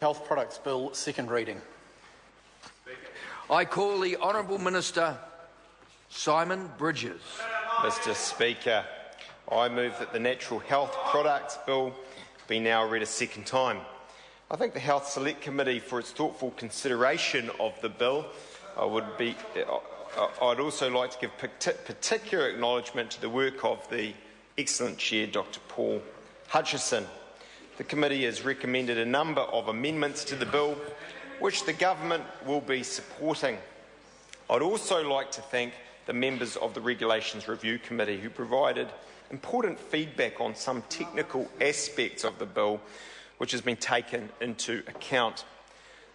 Health Products Bill, second reading. I call the Honourable Minister Simon Bridges. Mr Speaker, I move that the Natural Health Products Bill be now read a second time. I thank the Health Select Committee for its thoughtful consideration of the bill. I'd also like to give particular acknowledgement to the work of the excellent Chair, Dr Paul Hutchison. The committee has recommended a number of amendments to the bill, which the government will be supporting. I'd also like to thank the members of the Regulations Review Committee who provided important feedback on some technical aspects of the bill, which has been taken into account.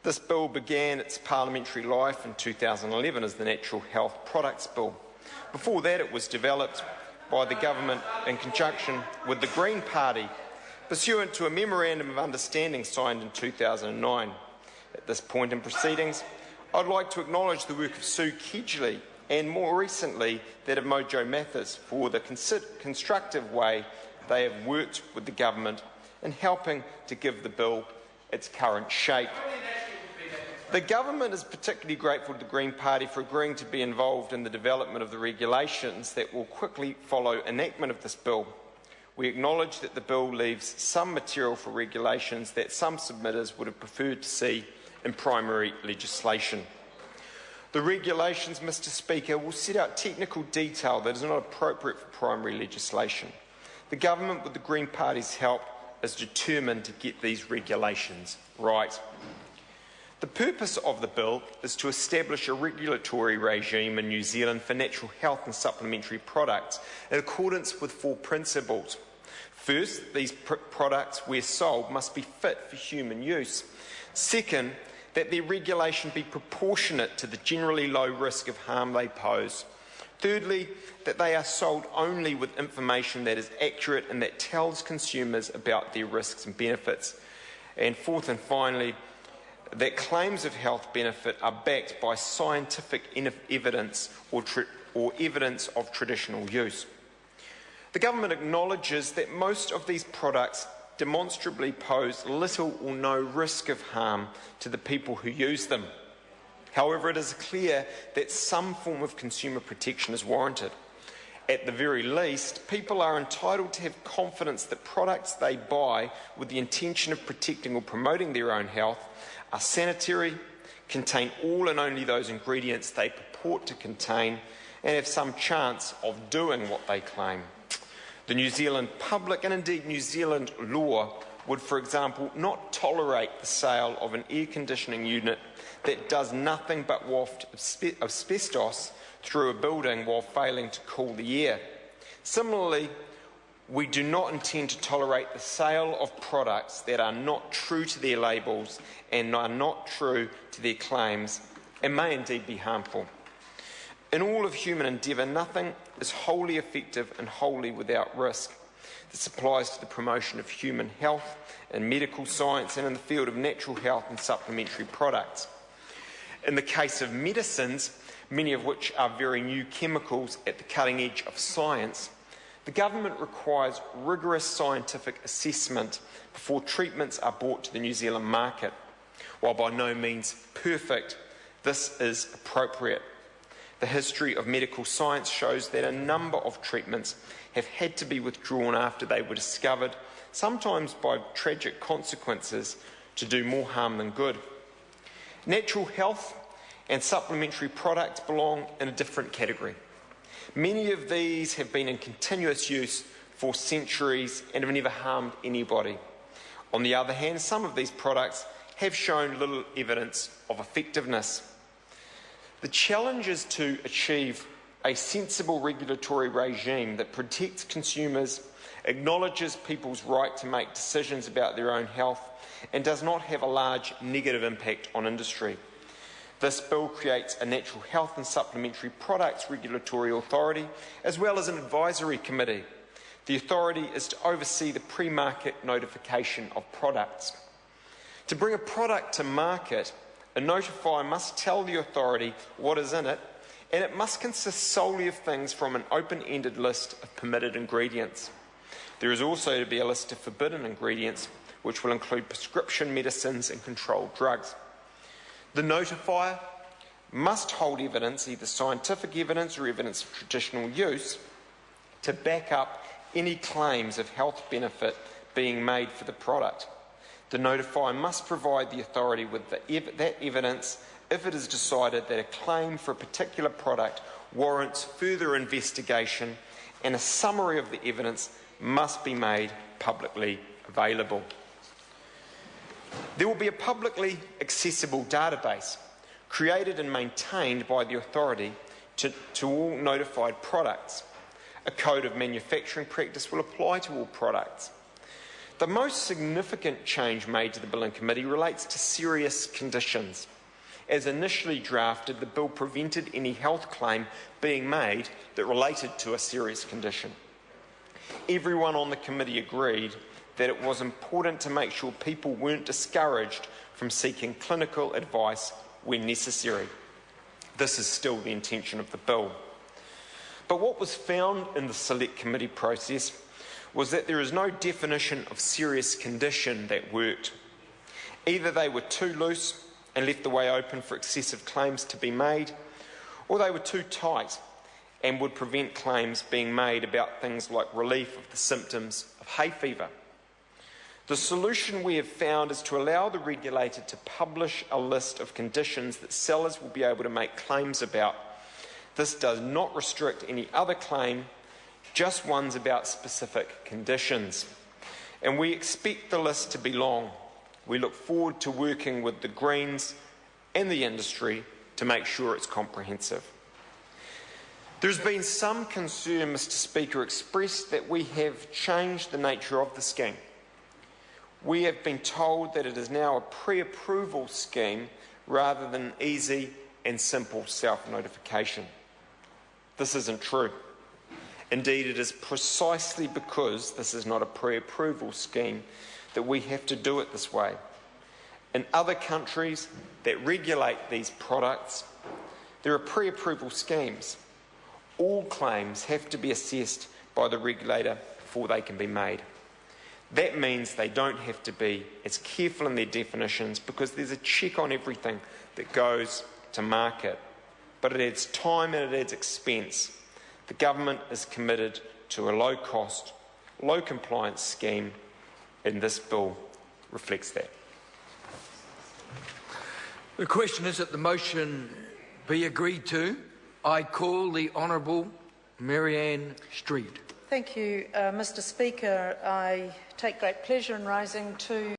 This bill began its parliamentary life in 2011 as the Natural Health Products Bill. Before that, it was developed by the government in conjunction with the Green Party, pursuant to a Memorandum of Understanding signed in 2009. At this point in proceedings, I'd like to acknowledge the work of Sue Kedgley and, more recently, that of Mojo Mathis for the constructive way they have worked with the government in helping to give the bill its current shape. The government is particularly grateful to the Green Party for agreeing to be involved in the development of the regulations that will quickly follow enactment of this bill. We acknowledge that the bill leaves some material for regulations that some submitters would have preferred to see in primary legislation. The regulations, Mr Speaker, will set out technical detail that is not appropriate for primary legislation. The government, with the Green Party's help, is determined to get these regulations right. The purpose of the bill is to establish a regulatory regime in New Zealand for natural health and supplementary products in accordance with 4 principles. First, these products, where sold, must be fit for human use. Second, that their regulation be proportionate to the generally low risk of harm they pose. Thirdly, that they are sold only with information that is accurate and that tells consumers about their risks and benefits. And fourth and finally, that claims of health benefit are backed by scientific evidence or evidence of traditional use. The government acknowledges that most of these products demonstrably pose little or no risk of harm to the people who use them. However, it is clear that some form of consumer protection is warranted. At the very least, people are entitled to have confidence that products they buy with the intention of protecting or promoting their own health are sanitary, contain all and only those ingredients they purport to contain, and have some chance of doing what they claim. The New Zealand public, and indeed New Zealand law, would, for example, not tolerate the sale of an air conditioning unit that does nothing but waft asbestos through a building while failing to cool the air. Similarly, we do not intend to tolerate the sale of products that are not true to their labels and are not true to their claims and may indeed be harmful. In all of human endeavour, nothing is wholly effective and wholly without risk. This applies to the promotion of human health in medical science and in the field of natural health and supplementary products. In the case of medicines, many of which are very new chemicals at the cutting edge of science, the government requires rigorous scientific assessment before treatments are brought to the New Zealand market. While by no means perfect, this is appropriate. The history of medical science shows that a number of treatments have had to be withdrawn after they were discovered, sometimes by tragic consequences, to do more harm than good. Natural health and supplementary products belong in a different category. Many of these have been in continuous use for centuries and have never harmed anybody. On the other hand, some of these products have shown little evidence of effectiveness. The challenge is to achieve a sensible regulatory regime that protects consumers, acknowledges people's right to make decisions about their own health, and does not have a large negative impact on industry. This bill creates a Natural Health and Supplementary Products Regulatory Authority, as well as an advisory committee. The authority is to oversee the pre-market notification of products. To bring a product to market, a notifier must tell the authority what is in it, and it must consist solely of things from an open-ended list of permitted ingredients. There is also to be a list of forbidden ingredients, which will include prescription medicines and controlled drugs. The notifier must hold evidence, either scientific evidence or evidence of traditional use, to back up any claims of health benefit being made for the product. The notifier must provide the authority with that evidence if it is decided that a claim for a particular product warrants further investigation, and a summary of the evidence must be made publicly available. There will be a publicly accessible database created and maintained by the authority to all notified products. A code of manufacturing practice will apply to all products. The most significant change made to the bill in committee relates to serious conditions. As initially drafted, the bill prevented any health claim being made that related to a serious condition. Everyone on the committee agreed that it was important to make sure people weren't discouraged from seeking clinical advice when necessary. This is still the intention of the bill. But what was found in the select committee process was that there is no definition of serious condition that worked. Either they were too loose and left the way open for excessive claims to be made, or they were too tight and would prevent claims being made about things like relief of the symptoms of hay fever. The solution we have found is to allow the regulator to publish a list of conditions that sellers will be able to make claims about. This does not restrict any other claim, just ones about specific conditions. And we expect the list to be long. We look forward to working with the Greens and the industry to make sure it's comprehensive. There's been some concern, Mr. Speaker, expressed that we have changed the nature of the scheme. We have been told that it is now a pre-approval scheme rather than easy and simple self-notification. This isn't true. Indeed, it is precisely because this is not a pre-approval scheme that we have to do it this way. In other countries that regulate these products, there are pre-approval schemes. All claims have to be assessed by the regulator before they can be made. That means they don't have to be as careful in their definitions because there's a check on everything that goes to market. But it adds time and it adds expense. The government is committed to a low-cost, low-compliance scheme, and this bill reflects that. The question is that the motion be agreed to. I call the Honourable Marianne Street. Thank you, Mr. Speaker. I take great pleasure in rising to